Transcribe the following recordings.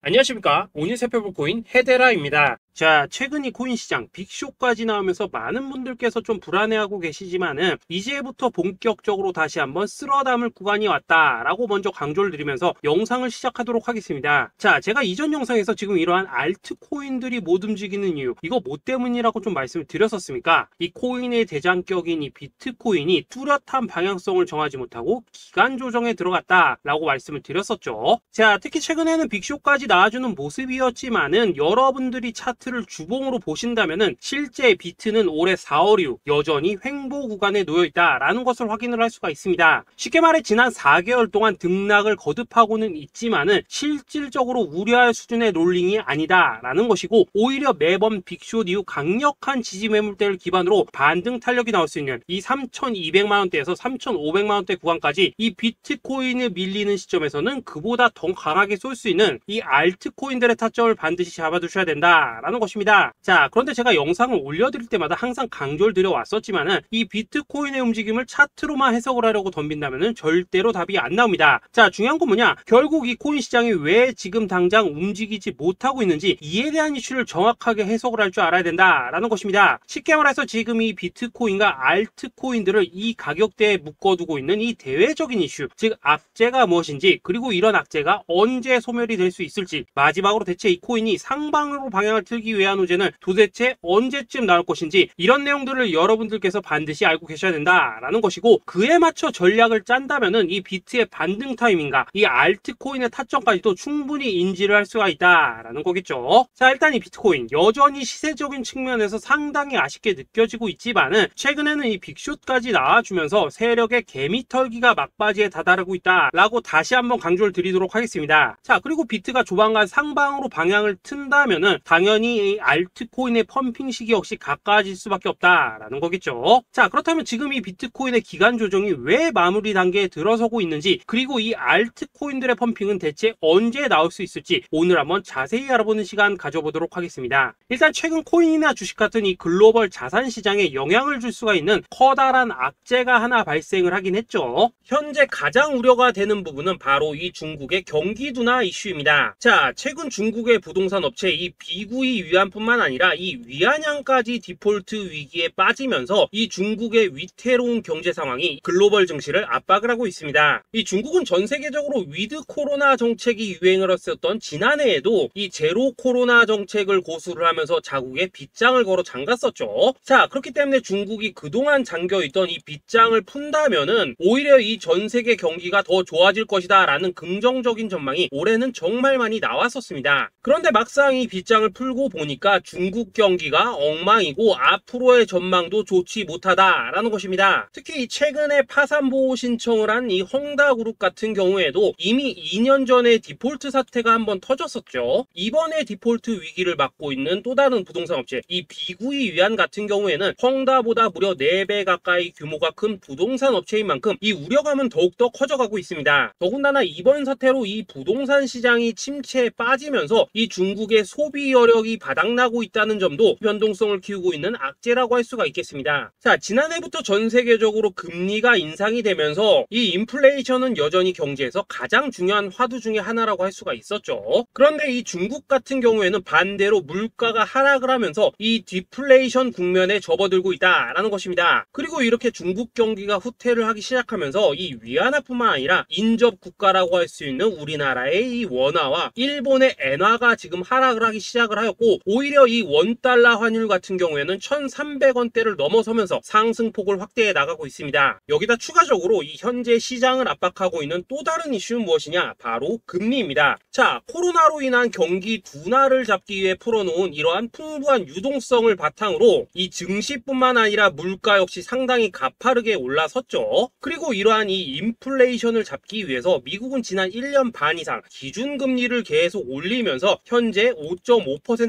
안녕하십니까. 오늘 살펴볼 코인 헤데라입니다. 자, 최근 이 코인 시장 빅쇼까지 나오면서 많은 분들께서 좀 불안해하고 계시지만은 이제부터 본격적으로 다시 한번 쓸어담을 구간이 왔다라고 먼저 강조를 드리면서 영상을 시작하도록 하겠습니다. 자, 제가 이전 영상에서 지금 이러한 알트코인들이 못 움직이는 이유, 이거 뭐 때문이라고 좀 말씀을 드렸었습니까? 이 코인의 대장격인 이 비트코인이 뚜렷한 방향성을 정하지 못하고 기간 조정에 들어갔다라고 말씀을 드렸었죠. 자, 특히 최근에는 빅쇼까지 나와주는 모습이었지만은 여러분들이 차트를 주봉으로 보신다면은 실제 비트는 올해 4월 이후 여전히 횡보 구간에 놓여 있다라는 것을 확인을 할 수가 있습니다. 쉽게 말해 지난 4개월 동안 등락을 거듭하고는 있지만은 실질적으로 우려할 수준의 롤링이 아니다라는 것이고, 오히려 매번 빅숏 이후 강력한 지지 매물대를 기반으로 반등 탄력이 나올 수 있는 이 3,200만 원대에서 3,500만 원대 구간까지 이 비트코인을 밀리는 시점에서는 그보다 더 강하게 쏠 수 있는 이 알트코인들의 타점을 반드시 잡아두셔야 된다라는 것입니다. 자, 그런데 제가 영상을 올려드릴 때마다 항상 강조를 드려왔었지만은 이 비트코인의 움직임을 차트로만 해석을 하려고 덤빈다면은 절대로 답이 안 나옵니다. 자, 중요한 건 뭐냐? 결국 이 코인 시장이 왜 지금 당장 움직이지 못하고 있는지 이에 대한 이슈를 정확하게 해석을 할 줄 알아야 된다라는 것입니다. 쉽게 말해서 지금 이 비트코인과 알트코인들을 이 가격대에 묶어두고 있는 이 대외적인 이슈, 즉 악재가 무엇인지, 그리고 이런 악재가 언제 소멸이 될 수 있을지, 마지막으로 대체 이 코인이 상방으로 방향을 틀기 위한 호재는 도대체 언제쯤 나올 것인지, 이런 내용들을 여러분들께서 반드시 알고 계셔야 된다라는 것이고, 그에 맞춰 전략을 짠다면은 이 비트의 반등 타이밍과 이 알트코인의 타점까지도 충분히 인지를 할 수가 있다라는 거겠죠. 자, 일단 이 비트코인 여전히 시세적인 측면에서 상당히 아쉽게 느껴지고 있지만은 최근에는 이 빅숏까지 나와주면서 세력의 개미털기가 막바지에 다다르고 있다라고 다시 한번 강조를 드리도록 하겠습니다. 자, 그리고 비트가 조만간 상방으로 방향을 튼다면은 당연히 이 알트코인의 펌핑 시기 역시 가까워질 수밖에 없다라는 거겠죠. 자, 그렇다면 지금 이 비트코인의 기간 조정이 왜 마무리 단계에 들어서고 있는지, 그리고 이 알트코인들의 펌핑은 대체 언제 나올 수 있을지 오늘 한번 자세히 알아보는 시간 가져보도록 하겠습니다. 일단 최근 코인이나 주식 같은 이 글로벌 자산 시장에 영향을 줄 수가 있는 커다란 악재가 하나 발생을 하긴 했죠. 현재 가장 우려가 되는 부분은 바로 이 중국의 경기 둔화 이슈입니다. 자, 최근 중국의 부동산 업체 이 비구이 위안뿐만 아니라 이 위안양까지 디폴트 위기에 빠지면서 이 중국의 위태로운 경제 상황이 글로벌 증시를 압박을 하고 있습니다. 이 중국은 전 세계적으로 위드 코로나 정책이 유행을 했었던 지난해에도 이 제로 코로나 정책을 고수를 하면서 자국에 빗장을 걸어 잠갔었죠. 자, 그렇기 때문에 중국이 그동안 잠겨있던 이 빗장을 푼다면은 오히려 이 전 세계 경기가 더 좋아질 것이다 라는 긍정적인 전망이 올해는 정말 많이 나왔었습니다. 그런데 막상 이 빗장을 풀고 보니까 중국 경기가 엉망이고 앞으로의 전망도 좋지 못하다라는 것입니다. 특히 이 최근에 파산보호 신청을 한 이 헝다그룹 같은 경우에도 이미 2년 전에 디폴트 사태가 한번 터졌었죠. 이번에 디폴트 위기를 맞고 있는 또 다른 부동산 업체 이 비구이 위안 같은 경우에는 헝다보다 무려 4배 가까이 규모가 큰 부동산 업체인 만큼 이 우려감은 더욱더 커져가고 있습니다. 더군다나 이번 사태로 이 부동산 시장이 침체에 빠지면서 이 중국의 소비 여력이 바닥나고 있다는 점도 변동성을 키우고 있는 악재라고 할 수가 있겠습니다. 자, 지난해부터 전 세계적으로 금리가 인상이 되면서 이 인플레이션은 여전히 경제에서 가장 중요한 화두 중에 하나라고 할 수가 있었죠. 그런데 이 중국 같은 경우에는 반대로 물가가 하락을 하면서 이 디플레이션 국면에 접어들고 있다라는 것입니다. 그리고 이렇게 중국 경기가 후퇴를 하기 시작하면서 이 위안화뿐만 아니라 인접 국가라고 할 수 있는 우리나라의 이 원화와 일본의 엔화가 지금 하락을 하기 시작을 하였고, 오히려 이 원달러 환율 같은 경우에는 1,300원대를 넘어서면서 상승폭을 확대해 나가고 있습니다. 여기다 추가적으로 이 현재 시장을 압박하고 있는 또 다른 이슈는 무엇이냐? 바로 금리입니다. 자, 코로나로 인한 경기 둔화를 잡기 위해 풀어놓은 이러한 풍부한 유동성을 바탕으로 이 증시뿐만 아니라 물가 역시 상당히 가파르게 올라섰죠. 그리고 이러한 이 인플레이션을 잡기 위해서 미국은 지난 1년 반 이상 기준금리를 계속 올리면서 현재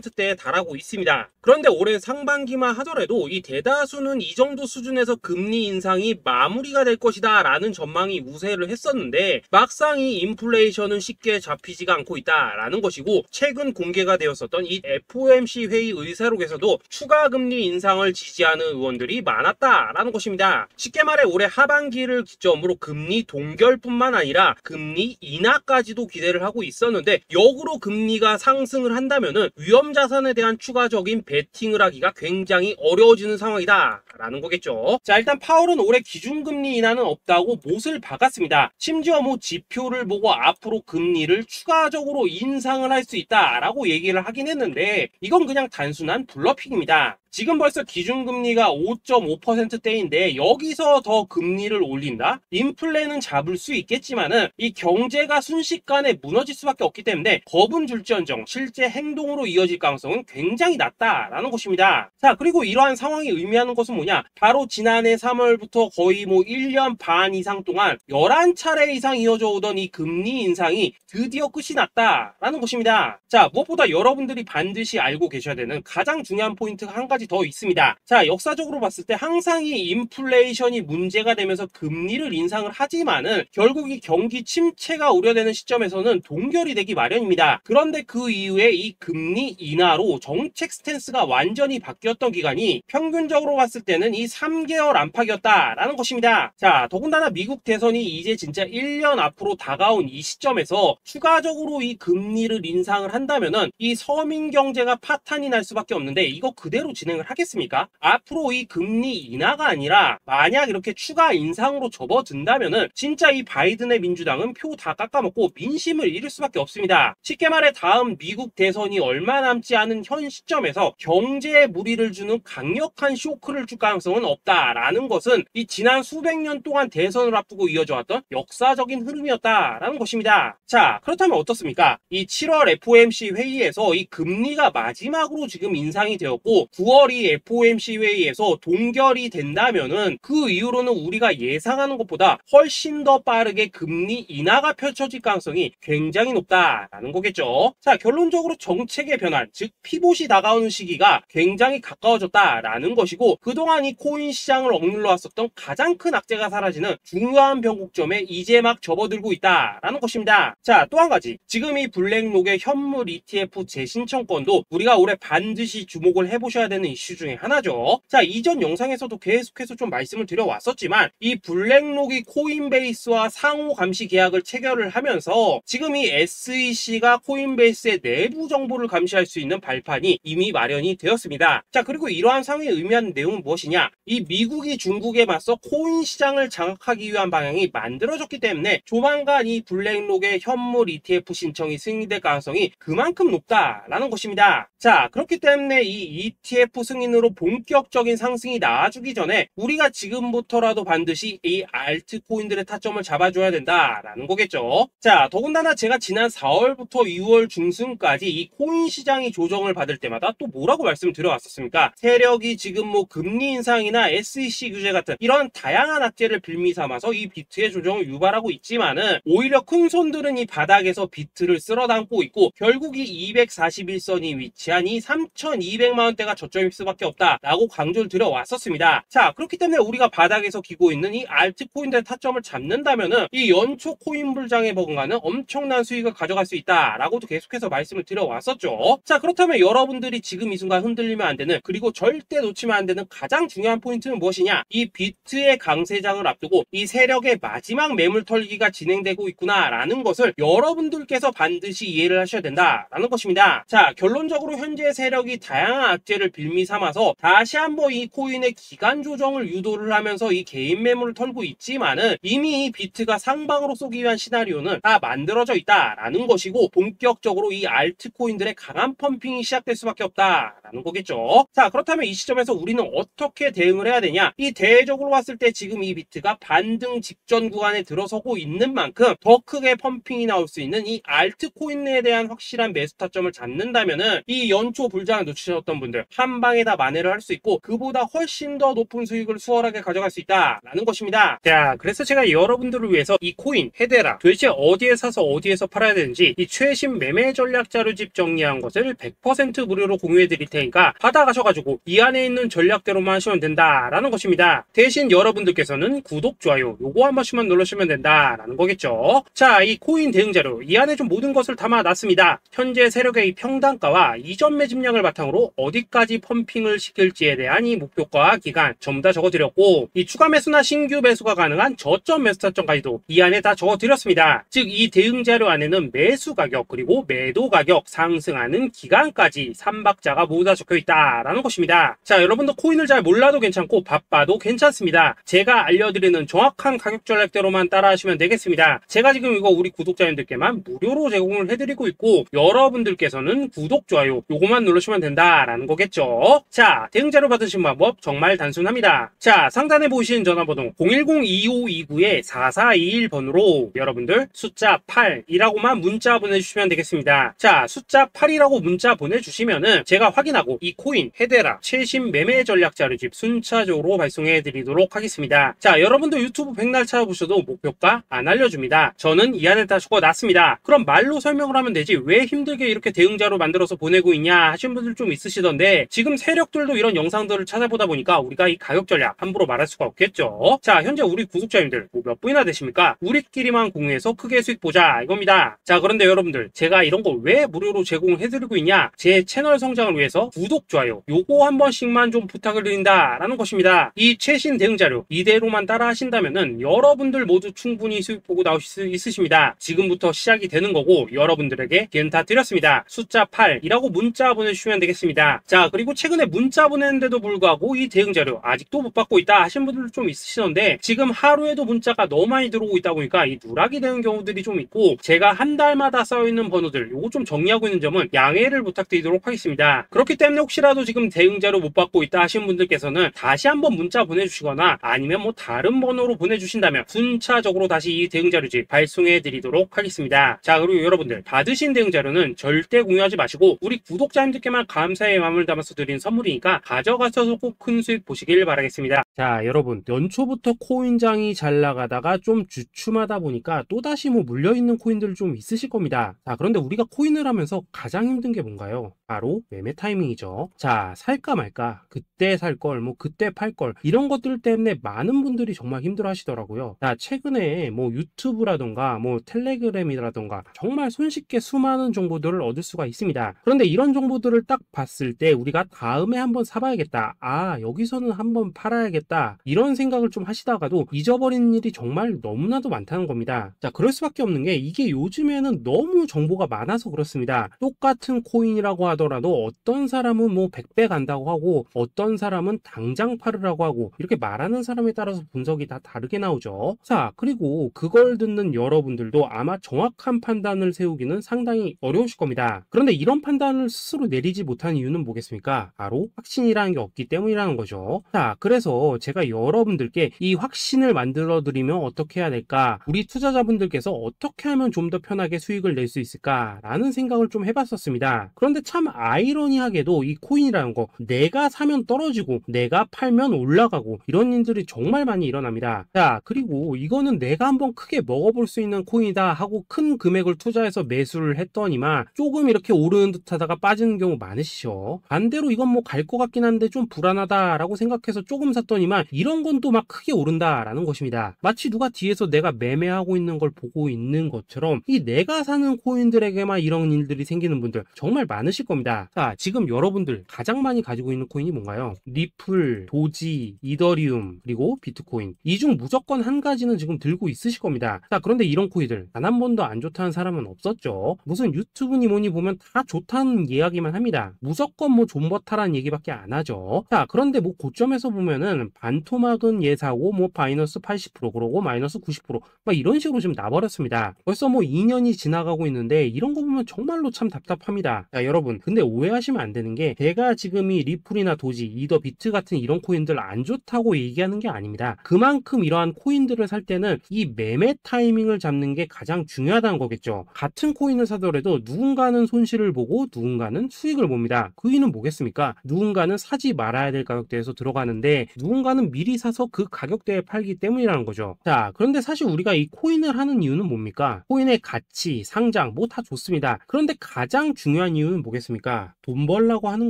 50%대에 달하고 있습니다. 그런데 올해 상반기만 하더라도 이 대다수는 이 정도 수준에서 금리 인상이 마무리가 될 것이다 라는 전망이 우세를 했었는데, 막상 이 인플레이션은 쉽게 잡히지가 않고 있다라는 것이고, 최근 공개가 되었었던 이 FOMC 회의 의사록에서도 추가 금리 인상을 지지하는 의원들이 많았다라는 것입니다. 쉽게 말해 올해 하반기를 기점으로 금리 동결뿐만 아니라 금리 인하까지도 기대를 하고 있었는데, 역으로 금리가 상승을 한다면은 위험 자산에 대한 추가적인 베팅을 하기가 굉장히 어려워지는 상황이다 라는 거겠죠. 자, 일단 파월은 올해 기준금리 인하는 없다고 못을 박았습니다. 심지어 지표를 보고 앞으로 금리를 추가적으로 인상을 할 수 있다라고 얘기를 하긴 했는데, 이건 그냥 단순한 블러핑입니다. 지금 벌써 기준금리가 5.5%대인데 여기서 더 금리를 올린다? 인플레는 잡을 수 있겠지만은 이 경제가 순식간에 무너질 수밖에 없기 때문에 겁은 줄지언정 실제 행동으로 이어질 가능성은 굉장히 낮다라는 것입니다. 자, 그리고 이러한 상황이 의미하는 것은 뭐냐? 바로 지난해 3월부터 거의 1년 반 이상 동안 11차례 이상 이어져 오던 이 금리 인상이 드디어 끝이 났다라는 것입니다. 자, 무엇보다 여러분들이 반드시 알고 계셔야 되는 가장 중요한 포인트가 한 가지 더 있습니다. 자, 역사적으로 봤을 때 항상 이 인플레이션이 문제가 되면서 금리를 인상을 하지만은 결국 이 경기 침체가 우려되는 시점에서는 동결이 되기 마련입니다. 그런데 그 이후에 이 금리 인하로 정책 스탠스가 완전히 바뀌었던 기간이 평균적으로 봤을 때는 이 3개월 안팎이었다라는 것입니다. 자, 더군다나 미국 대선이 이제 진짜 1년 앞으로 다가온 이 시점에서 추가적으로 이 금리를 인상을 한다면은 이 서민 경제가 파탄이 날 수밖에 없는데, 이거 그대로 진행을 하겠습니까? 앞으로 이 금리 인하가 아니라 만약 이렇게 추가 인상으로 접어든다면은 진짜 이 바이든의 민주당은 표 다 깎아먹고 민심을 잃을 수밖에 없습니다. 쉽게 말해 다음 미국 대선이 얼마 남지 않은 현 시점에서 경제에 무리를 주는 강력한 쇼크를 줄 가능성은 없다라는 것은 이 지난 수백 년 동안 대선을 앞두고 이어져 왔던 역사적인 흐름이었다라는 것입니다. 자, 그렇다면 어떻습니까? 이 7월 FOMC 회의에서 이 금리가 마지막으로 지금 인상이 되었고 9월 이 FOMC 회의에서 동결이 된다면은 그 이후로는 우리가 예상하는 것보다 훨씬 더 빠르게 금리 인하가 펼쳐질 가능성이 굉장히 높다라는 거겠죠. 자, 결론적으로 정책의 변환, 즉 피봇이 다가오는 시기가 굉장히 가까워졌다라는 것이고, 그동안 이 코인 시장을 억눌러 왔었던 가장 큰 악재가 사라지는 중요한 변곡점에 이제 막 접어들고 있다라는 것입니다. 자, 또 한 가지, 지금 이 블랙록의 현물 ETF 재신청권도 우리가 올해 반드시 주목을 해보셔야 되는 이슈 중에 하나죠. 자, 이전 영상에서도 계속해서 좀 말씀을 드려왔었지만 이 블랙록이 코인베이스와 상호 감시 계약을 체결을 하면서 지금 이 SEC가 코인베이스의 내부 정보를 감시할 수 있는 발판이 이미 마련이 되었습니다. 자, 그리고 이러한 상황이 의미하는 내용은 무엇이냐? 이 미국이 중국에 맞서 코인 시장을 장악하기 위한 방향이 만들어졌기 때문에 조만간 이 블랙록의 현물 ETF 신청이 승인될 가능성이 그만큼 높다라는 것입니다. 자, 그렇기 때문에 이 ETF 승인으로 본격적인 상승이 나와주기 전에 우리가 지금부터라도 반드시 이 알트코인들의 타점을 잡아줘야 된다라는 거겠죠. 자, 더군다나 제가 지난 4월부터 6월 중순까지 이 코인 시장이 조정을 받을 때마다 또 뭐라고 말씀드려왔었습니까? 세력이 지금 금리 인상이나 SEC 규제 같은 이런 다양한 악재를 빌미 삼아서 이 비트의 조정을 유발하고 있지만은 오히려 큰 손들은 이 바닥에서 비트를 쓸어담고 있고 결국 이 241선이 위치한 이 3,200만원대가 저점일 수밖에 없다라고 강조를 드려왔었습니다. 자, 그렇기 때문에 우리가 바닥에서 기고 있는 이 알트코인들의 타점을 잡는다면은 이 연초 코인 불장에 버금가는 엄청난 수익을 가져갈 수 있다라고도 계속해서 말씀을 드려왔었죠. 자, 그렇다면 여러분들이 지금 이 순간 흔들리면 안 되는, 그리고 절대 놓치면 안 되는 가장 중요한 포인트는 무엇이냐? 이 비트의 강세장을 앞두고 이 세력의 마지막 매물 털기가 진행되고 있구나라는 것을 여러분들께서 반드시 이해를 하셔야 된다라는 것입니다. 자, 결론적으로 현재 세력이 다양한 악재를 빌미 삼아서 다시 한번 이 코인의 기간 조정을 유도를 하면서 이 개인 매물을 털고 있지만은 이미 이 비트가 상방으로 쏘기 위한 시나리오는 다 만들어져 있다라는 것이고, 본격적으로 이 알트코인들의 강한 펌핑이 시작될 수밖에 없다라는 거겠죠. 자, 그렇다면 이 시점에서 우리는 어떻게 대응을 해야 되냐? 이 대외적으로 봤을 때 지금 이 비트가 반등 직전 구간에 들어서고 있는 만큼 더 크게 펌핑이 나올 수 있는 이 알트코인에 대한 확실한 매수 타점을 잡는다면은 이 연초 불장을 놓치셨던 분들 한 방에 다 만회를 할 수 있고 그보다 훨씬 더 높은 수익을 수월하게 가져갈 수 있다라는 것입니다. 자, 그래서 제가 여러분들을 위해서 이 코인 헤데라 도대체 어디에 사서 어디에서 팔아야 되는지 이 최신 매매 전략 자료집 정리한 것을 100% 무료로 공유해 드릴 테니까 받아가셔가지고 이 안에 있는 전략대로만 하시면 된다라는 것입니다. 대신 여러분들께서는 구독, 좋아요 요거 한 번씩만 눌러주시면 된다라는 거겠죠. 자, 이 코인 대응 자료 이 안에 좀 모든 것을 담아놨습니다. 현재 세력의 이 평단가와 이전 매집량을 바탕으로 어디까지 펌핑을 시킬지에 대한 이 목표가 기간 전부 다 적어드렸고 이 추가 매수나 신규 매수가 가능한 저점 매수 타점까지도 이 안에 다 적어드렸습니다. 즉 이 대응 자료 안에는 매수 가격 그리고 매도 가격 상승하는 기간까지 3박자가 모두 다 적혀있다라는 것입니다. 자, 여러분도 코인을 잘 몰라도 괜찮고 바빠도 괜찮습니다. 제가 알려드리는 정확한 가격 전략대로만 따라하시면 되겠습니다. 제가 지금 이거 우리 구독자님들께만 무료로 제공을 해드리고 있고 여러분들께서는 구독, 좋아요 요거만 누르시면 된다라는 거겠죠. 자, 대응 자료 받으신 방법 정말 단순합니다. 자, 상단에 보이시는 전화번호 010-2529-4421번으로 여러분들 숫자 8이라고만 문자 보내주시면 되겠습니다. 자, 숫자 8이라고 문자 보내주시면은 제가 확인하고 이 코인 헤데라 최신 매매 전략 자료집 순차적으로 발송해 드리도록 하겠습니다. 자, 여러분도 유튜브 백날 찾아보셔도 목표가 안 알려줍니다. 저는 이 안에 다 적어놨습니다. 그럼 말로 설명을 하면 되지 왜 힘들게 이렇게 대응 자료 만들어서 보내고 있냐 하시는 분들 좀 있으시던데 지금 세력들도 이런 영상들을 찾아보다 보니까 우리가 이 가격 전략 함부로 말할 수가 없겠죠. 자, 현재 우리 구독자님들 몇 분이나 되십니까? 우리끼리만 공유해서 크게 수익 보자 이겁니다. 자, 그런데 여러분들 제가 이런 거 왜 무료로 제공해드리고 있냐? 제 채널 성장을 위해서 구독, 좋아요 요거 한 번씩만 좀 부탁을 드린다라는 것입니다. 이 최신 대응 자료 이대로만 따라 하신다면은 여러분들 모두 충분히 수익 보고 나오실 수 있으십니다. 지금부터 시작이 되는 거고 여러분들에게 기회는 다 드렸습니다. 숫자 8이라고 문자 보내주시면 되겠습니다. 자, 그리고 최근에 문자 보냈는데도 불구하고 이 대응 자료 아직도 못 받고 있다 하신 분들 좀 있으시던데 지금 하루에도 문자가 너무 많이 들어오고 있다 보니까 이 누락이 되는 경우들이 좀 있고 제가 한 달마다 쌓여있는 번호들 요거 좀 정리하고 있는 점은 양해를 부탁드리도록 하겠습니다. 그렇기 때문에 혹시라도 지금 대응 자료 못 받고 있다 하신 분들께서는 다시 한번 문자 보내주시거나 아니면 뭐 다른 번호로 보내주신다면 순차적으로 다시 이 대응 자료집 발송해 드리도록 하겠습니다. 자, 그리고 여러분들 받으신 대응 자료는 절대 공유하지 마시고 우리 구독자님들께만 감사의 마음을 담아서 드린 선물이니까 가져가셔서 꼭 큰 수익 보시길 바라겠습니다. 자, 여러분 연초부터 코인장이 잘 나가다가 좀 주춤하다 보니까 또다시 뭐 물려있는 코인들 좀 있으실 겁니다. 자, 그런데 우리가 코인을 하면서 가장 힘든 게 뭔가요? 바로 매매 타이밍이죠. 자, 살까 말까 그때 살 걸 뭐 그때 팔 걸 이런 것들 때문에 많은 분들이 정말 힘들어 하시더라고요. 자, 최근에 뭐 유튜브라던가 뭐 텔레그램이라던가 정말 손쉽게 수많은 정보들을 얻을 수가 있습니다. 그런데 이런 정보들을 딱 봤을 때 우리가 다음에 한번 사봐야겠다, 아 여기서는 한번 팔아야겠다 이런 생각을 좀 하시다가도 잊어버리는 일이 정말 너무나도 많다는 겁니다. 자, 그럴 수밖에 없는 게 이게 요즘에는 너무 정보가 많아서 그렇습니다. 똑같은 코인이라고 하더라도 어떤 사람은 뭐 100배 간다고 하고 어떤 사람은 당장 팔으라고 하고 이렇게 말하는 사람에 따라서 분석이 다 다르게 나오죠. 자, 그리고 그걸 듣는 여러분들도 아마 정확한 판단을 세우기는 상당히 어려우실 겁니다. 그런데 이런 판단을 스스로 내리지 못한 이유는 뭐겠습니까? 바로 확신이라는 게 없기 때문이라는 거죠. 자, 그래서 제가 여러분들께 이 확신을 만들어 드리면 어떻게 해야 될까? 우리 투자자분들께서 어떻게 하면 좀 더 편하게 수익을 낼 수 있을까? 라는 생각을 좀 해봤었습니다. 그런데 참 아이러니하게도 이 코인이라는 거 내가 사면 떨어지고 내가 팔면 올라가고 이런 일들이 정말 많이 일어납니다. 자, 그리고 이거는 내가 한번 크게 먹어볼 수 있는 코인이다 하고 큰 금액을 투자해서 매수를 했더니만 조금 이렇게 오르는 듯 하다가 빠지는 경우 많으시죠. 반대로 이건 뭐 갈 것 같긴 한데 좀 불안하다라고 생각해서 조금 샀더니만 이런 건 또 막 크게 오른다라는 것입니다. 마치 누가 뒤에서 내가 매매하고 있는 걸 보고 있는 것처럼 이 내가 사는 코인들에게만 이런 일들이 생기는 분들 정말 많으실 겁니다. 자, 지금 여러분들 가장 많이 가지고 있는 코인이 뭔가요? 리플, 도지, 이더리움, 그리고 비트코인. 이 중 무조건 한 가지는 지금 들고 있으실 겁니다. 자, 그런데 이런 코인들 단 한 번도 안 좋다는 사람은 없었죠. 무슨 유튜브니 뭐니 보면 다 좋다는 이야기만 합니다. 무조건 뭐 존버타라는 얘기밖에 안 하죠. 자, 그런데 뭐 고점에서 보면은 반토막은 예사고 뭐 마이너스 80% 그러고 마이너스 90% 막 이런 식으로 지금 나버렸습니다. 벌써 뭐 2년이 지나가고 있는데 이런 거 보면 정말로 참 답답합니다. 자, 여러분 근데 오해하시면 안 되는 게 제가 지금 이 리플이나 도지, 이더, 비트 같은 이런 코인들 안 좋다고 얘기하는 게 아닙니다. 그만큼 이러한 코인들을 살 때는 이 매매 타이밍을 잡는 게 가장 중요하다는 거겠죠. 같은 코인을 사더라도 누군가는 손실을 보고 누군가는 수익을 봅니다. 그 이유는 뭐겠습니까? 뭐겠습니까? 누군가는 사지 말아야 될 가격대에서 들어가는데 누군가는 미리 사서 그 가격대에 팔기 때문이라는 거죠. 자, 그런데 사실 우리가 이 코인을 하는 이유는 뭡니까? 코인의 가치, 상장 뭐 다 좋습니다. 그런데 가장 중요한 이유는 뭐겠습니까? 돈 벌라고 하는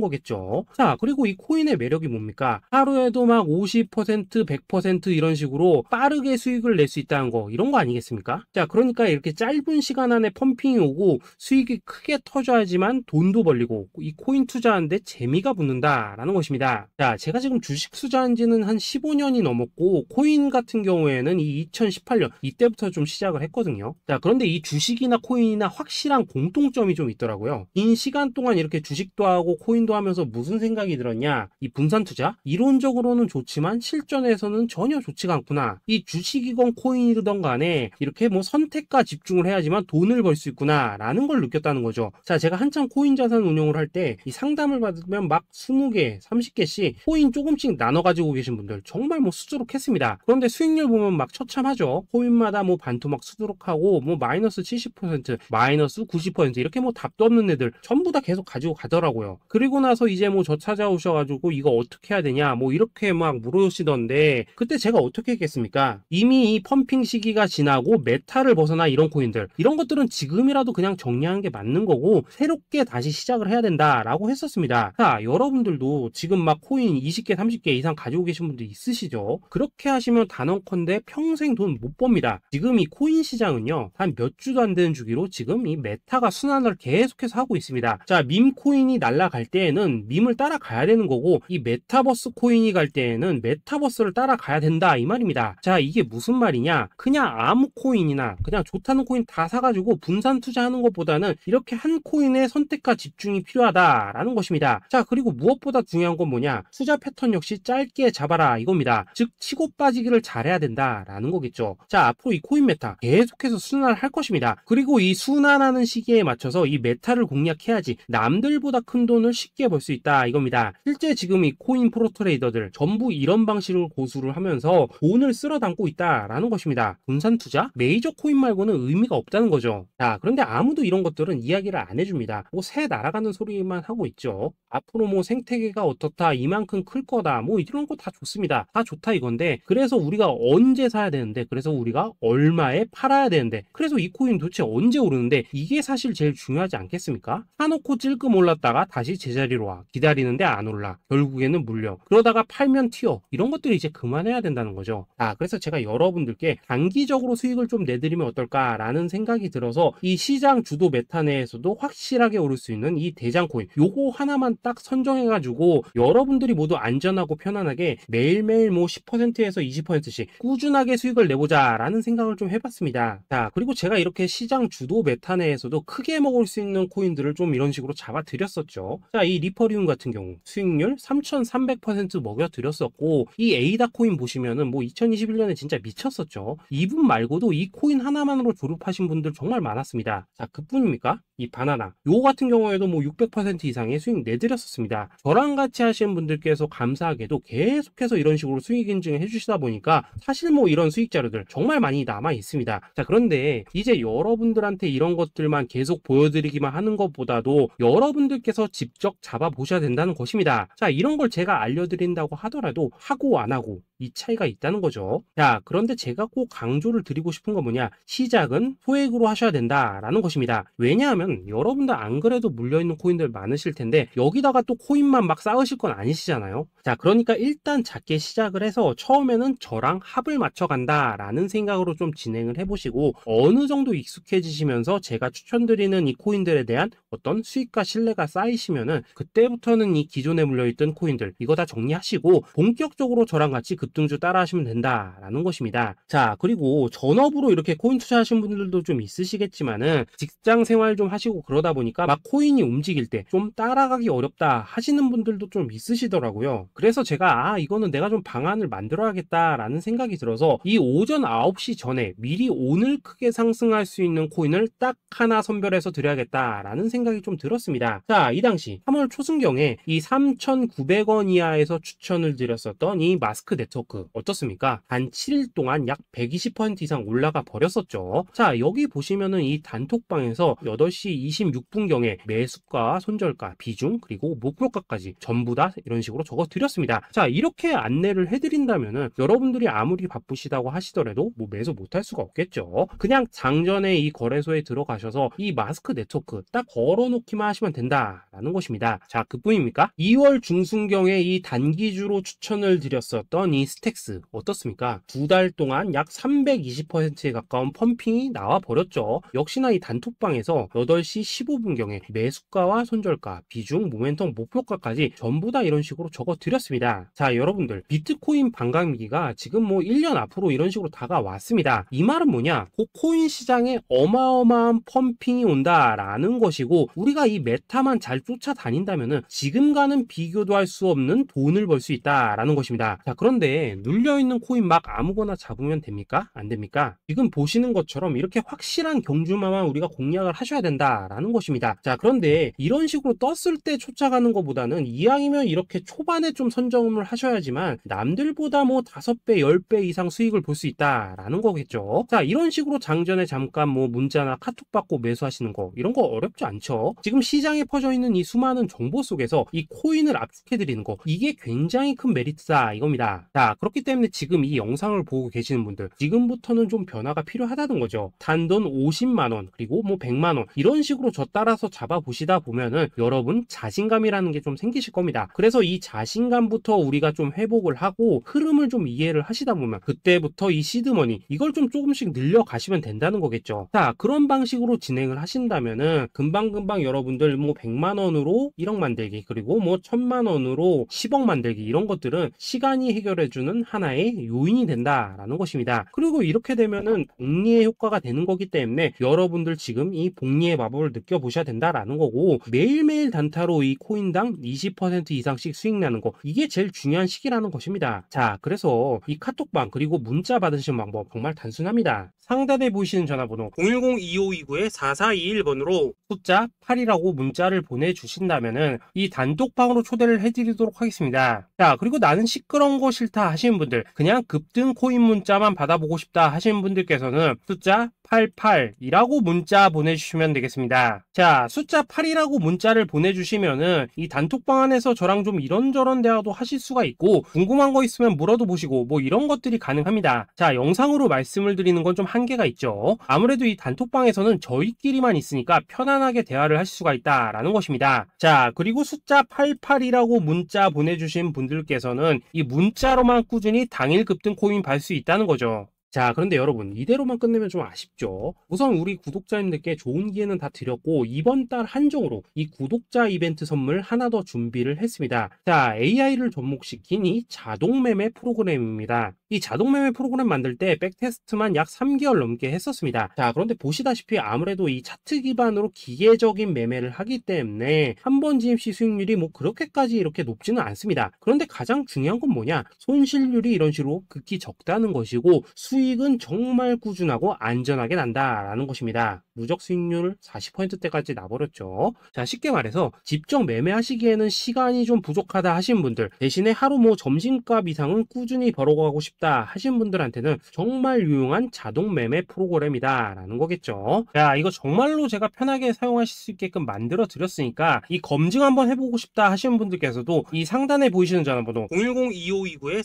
거겠죠. 자, 그리고 이 코인의 매력이 뭡니까? 하루에도 막 50%, 100% 이런 식으로 빠르게 수익을 낼 수 있다는 거, 이런 거 아니겠습니까? 자, 그러니까 이렇게 짧은 시간 안에 펌핑이 오고 수익이 크게 터져야지만 돈도 벌리고 이 코인 투자하는데 재미가 붙는다라는 것입니다. 자, 제가 지금 주식 투자한 지는 한 15년이 넘었고 코인 같은 경우에는 이 2018년 이때부터 좀 시작을 했거든요. 자, 그런데 이 주식이나 코인이나 확실한 공통점이 좀 있더라고요. 긴 시간 동안 이렇게 주식도 하고 코인도 하면서 무슨 생각이 들었냐? 이 분산 투자? 이론적으로는 좋지만 실전에서는 전혀 좋지가 않구나. 이 주식이건 코인이든 간에 이렇게 뭐 선택과 집중을 해야지만 돈을 벌 수 있구나 라는 걸 느꼈다는 거죠. 자, 제가 한참 코인 자산 운용을 할 때 이 상담을 받으면 막 20개, 30개씩 코인 조금씩 나눠 가지고 계신 분들 정말 뭐 수두룩했습니다. 그런데 수익률 보면 막 처참하죠. 코인마다 뭐 반토막 수두룩하고 뭐 마이너스 70%, 마이너스 90% 이렇게 뭐 답도 없는 애들 전부 다 계속 가지고 가더라고요. 그리고 나서 이제 뭐 저 찾아오셔가지고 이거 어떻게 해야 되냐 뭐 이렇게 막 물으시던데 그때 제가 어떻게 했겠습니까? 이미 이 펌핑 시기가 지나고 메타를 벗어나 이런 코인들 이런 것들은 지금이라도 그냥 정리하는 게 맞는 거고 새롭게 다시 시작을 해야 된다라고 했었습니다. 자, 여러분들도 지금 막 코인 20개, 30개 이상 가지고 계신 분들 있으시죠? 그렇게 하시면 단언컨대 평생 돈 못 법니다. 지금 이 코인 시장은요 한 몇 주도 안 되는 주기로 지금 이 메타가 순환을 계속해서 하고 있습니다. 자, 밈 코인이 날아갈 때에는 밈을 따라가야 되는 거고 이 메타버스 코인이 갈 때에는 메타버스를 따라가야 된다 이 말입니다. 자, 이게 무슨 말이냐? 그냥 아무 코인이나 그냥 좋다는 코인 다 사가지고 분산 투자하는 것보다는 이렇게 한 코인에 선택과 집중이 필요하다라는 것입니다. 자, 그리고 무엇보다 중요한 건 뭐냐? 투자 패턴 역시 짧게 잡아라 이겁니다. 즉 치고 빠지기를 잘해야 된다라는 거겠죠. 자, 앞으로 이 코인 메타 계속해서 순환을 할 것입니다. 그리고 이 순환하는 시기에 맞춰서 이 메타를 공략해야지 남들보다 큰 돈을 쉽게 벌 수 있다 이겁니다. 실제 지금 이 코인 프로 트레이더들 전부 이런 방식을 고수를 하면서 돈을 쓸어 담고 있다라는 것입니다. 분산 투자? 메이저 코인 말고는 의미가 없다는 거죠. 자, 그런데 아무도 이런 것들은 이야기를 안 해줍니다. 뭐 새 날아가는 소리만 하고 있죠. 앞으로 뭐 생태계가 어떻다, 이만큼 클 거다, 뭐 이런 거 다 좋습니다. 다 좋다 이건데 그래서 우리가 언제 사야 되는데 그래서 우리가 얼마에 팔아야 되는데 그래서 이 코인 도대체 언제 오르는데 이게 사실 제일 중요하지 않겠습니까? 사놓고 찔끔 올랐다가 다시 제자리로 와 기다리는데 안 올라 결국에는 물려 그러다가 팔면 튀어 이런 것들이 이제 그만해야 된다는 거죠. 그래서 제가 여러분들께 단기적으로 수익을 좀 내드리면 어떨까라는 생각이 들어서 이 시장 주도 메타 내에서도 확실하게 오를 수 있는 이 대장 코인 요거 하나만 딱 선정해가지고 여러분들이 모두 안전하고 편안하게 매일매일 뭐 10%에서 20%씩 꾸준하게 수익을 내보자 라는 생각을 좀 해봤습니다. 자, 그리고 제가 이렇게 시장 주도 메타 내에서도 크게 먹을 수 있는 코인들을 좀 이런 식으로 잡아드렸었죠. 자, 이 리퍼리움 같은 경우 수익률 3300% 먹여드렸었고 이 에이다 코인 보시면은 뭐 2021년에 진짜 미쳤었죠. 이분 말고도 이 코인 하나만으로 졸업하신 분들 정말 많았습니다. 자, 그뿐입니까? 이 바나나 요거 같은 경우에도 뭐 600% 이상의 수익 내드렸었습니다. 저랑 같이 하시는 분들께서 감사하게도 계속해서 이런 식으로 수익 인증을 해주시다 보니까 사실 뭐 이런 수익 자료들 정말 많이 남아 있습니다. 자, 그런데 이제 여러분들한테 이런 것들만 계속 보여드리기만 하는 것보다도 여러분들께서 직접 잡아보셔야 된다는 것입니다. 자, 이런 걸 제가 알려드린다고 하더라도 하고 안 하고 이 차이가 있다는 거죠. 자, 그런데 제가 꼭 강조를 드리고 싶은 건 뭐냐? 시작은 소액으로 하셔야 된다라는 것입니다. 왜냐하면 여러분들 안 그래도 물려있는 코인들 많으실 텐데 여기다가 또 코인만 막 쌓으실 건 아니시잖아요. 자, 그러니까 일단 작게 시작을 해서 처음에는 저랑 합을 맞춰 간다라는 생각으로 좀 진행을 해보시고 어느 정도 익숙해지시면서 제가 추천드리는 이 코인들에 대한 어떤 수익과 신뢰가 쌓이시면은 그때부터는 이 기존에 물려있던 코인들 이거 다 정리하시고 본격적으로 저랑 같이 급등주 따라 하시면 된다라는 것입니다. 자, 그리고 전업으로 이렇게 코인 투자하시는 분들도 좀 있으시겠지만은 직장 생활 좀 하시고 그러다 보니까 막 코인이 움직일 때 좀 따라가기 어렵다 하시는 분들도 좀 있으시더라고요. 그래서 제가 이거는 내가 좀 방안을 만들어야겠다라는 생각이 들어서 이 오전 9시 전에 미리 오늘 크게 상승할 수 있는 코인을 딱 하나 선별해서 드려야겠다라는 생각이 좀 들었습니다. 자, 이 당시 3월 초순경에 이 3,900원 이하에서 추천을 드렸었던 이 마스크 네트워크 어떻습니까? 단 7일 동안 약 120% 이상 올라가 버렸었죠. 자, 여기 보시면은 이 단톡방에서 8시 26분경에 매수가, 손절가, 비중, 그리고 목표가까지 전부 다 이런 식으로 적어 드렸습니다. 자, 이렇게 안내를 해드린다면은 여러분들이 아무리 바쁘시다고 하시더라도 뭐 매수 못할 수가 없겠죠. 그냥 장전에 이 거래소에 들어가셔서 이 마스크 네트워크 딱 걸어놓기만 하시면 된다라는 것입니다. 자, 그뿐입니까? 2월 중순경에 이 단기주로 추천을 드렸었던 이 스택스 어떻습니까? 2달 동안 약 320%에 가까운 펌핑이 나와 버렸죠. 역시나 이 단톡방에서 8시 15분경에 매수가와 손절가, 비중, 모멘텀, 목표가까지 전부 다 이런 식으로 적어 드렸습니다. 자, 여러분들 비트코인 반감기가 지금 뭐 1년 앞으로 이런 식으로 다가왔습니다. 이 말은 뭐냐? 곧 코인 시장에 어마어마한 펌핑이 온다라는 것이고, 우리가 이 메타만 잘 쫓아다닌다면은 지금과는 비교도 할 수 없는 돈을 벌 수 있다라는 것입니다. 자, 그런데 눌려있는 코인 막 아무거나 잡으면 됩니까? 안 됩니까? 지금 보시는 것처럼 이렇게 확실한 경주마만 우리가 공략을 하셔야 된다라는 것입니다. 자, 그런데 이런 식으로 떴을 때 쫓아가는 것보다는 이왕이면 이렇게 초반에 좀 선점을 하셔야지만 남들보다 뭐 5배, 10배 이상 수익을 볼 수 있다라는 거겠죠. 자, 이런 식으로 장전에 잠깐 뭐 문자나 카톡 받고 매수하시는 거, 이런 거 어렵지 않죠. 지금 시장에 퍼져 있는 이 수많은 정보 속에서 이 코인을 압축해 드리는 거, 이게 굉장히 큰 메리트다 이겁니다. 자, 그렇기 때문에 지금 이 영상을 보고 계시는 분들, 지금부터는 좀 변화가 필요하다는 거죠. 단돈 50만원 그리고 뭐 100만원 이런 식으로 저 따라서 잡아보시다 보면은 여러분 자신감이라는 게 좀 생기실 겁니다. 그래서 이 자신감부터 우리가 좀 회복을 하고 흐름을 좀 이해를 하시다 보면 그때부터 이 시드머니 이걸 좀 조금씩 늘려가시면 된다는 거겠죠. 자, 그런 방식으로 진행을 하신다면은 금방금방 여러분들 뭐 100만원으로 1억 만들기, 그리고 뭐 1000만원으로 10억 만들기, 이런 것들은 시간이 해결해주는 하나의 요인이 된다라는 것입니다. 그리고 이렇게 되면은 복리의 효과가 되는 거기 때문에 여러분들 지금 이 복리의 마법을 느껴보셔야 된다라는 거고, 매일매일 단타로 이 코인당 20% 이상씩 수익 나는 거, 이게 제일 중요한 시기라는 것입니다. 자, 그래서 이 카톡방 그리고 문자 받으시는 방법 정말 단순합니다. 상단에 보이시는 전화번호 010-2529-4421번으로 숫자 8이라고 문자를 보내주신다면은 이 단톡방으로 초대를 해드리도록 하겠습니다. 자, 그리고 나는 시끄러운 거 싫다 하시는 분들, 그냥 급등 코인 문자만 받아보고 싶다 하시는 분들께서는 숫자 88이라고 문자 보내주시면 되겠습니다. 자, 숫자 8이라고 문자를 보내주시면은 이 단톡방 안에서 저랑 좀 이런저런 대화도 하실 수가 있고, 궁금한 거 있으면 물어도 보시고 뭐 이런 것들이 가능합니다. 자, 영상으로 말씀을 드리는 건 좀 한계가 있죠. 아무래도 이 단톡방에서는 저희끼리만 있으니까 편안하게 대화를 하실 수가 있다라는 것입니다. 자, 그리고 숫자 88이라고 문자 보내주신 분들께서는 이 문자로만 꾸준히 당일 급등 코인 받을 수 있다는 거죠. 자, 그런데 여러분 이대로만 끝내면 좀 아쉽죠. 우선 우리 구독자님들께 좋은 기회는 다 드렸고, 이번 달 한정으로 이 구독자 이벤트 선물 하나 더 준비를 했습니다. 자, AI를 접목시킨 이 자동매매 프로그램입니다. 이 자동매매 프로그램 만들 때 백테스트만 약 3개월 넘게 했었습니다. 자, 그런데 보시다시피 아무래도 이 차트 기반으로 기계적인 매매를 하기 때문에 한 번 지입 시 수익률이 뭐 그렇게까지 이렇게 높지는 않습니다. 그런데 가장 중요한 건 뭐냐? 손실률이 이런 식으로 극히 적다는 것이고, 수익은 정말 꾸준하고 안전하게 난다라는 것입니다. 누적 수익률 40%대까지 나버렸죠. 자, 쉽게 말해서 직접 매매하시기에는 시간이 좀 부족하다 하시는 분들, 대신에 하루 뭐 점심값 이상은 꾸준히 벌어가고 싶다 하시는 분들한테는 정말 유용한 자동 매매 프로그램이다 라는 거겠죠. 자, 이거 정말로 제가 편하게 사용하실 수 있게끔 만들어 드렸으니까 이 검증 한번 해보고 싶다 하시는 분들께서도 이 상단에 보이시는 전화번호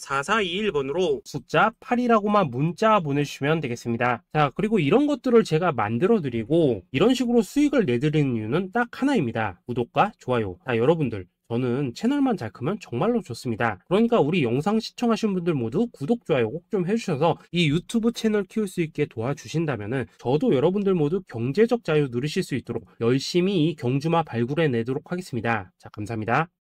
010-2529-4421번으로 숫자 8이라고만 문자 보내주시면 되겠습니다. 자, 그리고 이런 것들을 제가 만들어 드리고 이런 식으로 수익을 내드리는 이유는 딱 하나입니다. 구독과 좋아요. 자, 여러분들 저는 채널만 잘 크면 정말로 좋습니다. 그러니까 우리 영상 시청하시는 분들 모두 구독, 좋아요 꼭 좀 해주셔서 이 유튜브 채널 키울 수 있게 도와주신다면은 저도 여러분들 모두 경제적 자유 누리실 수 있도록 열심히 이 경주마 발굴해 내도록 하겠습니다. 자, 감사합니다.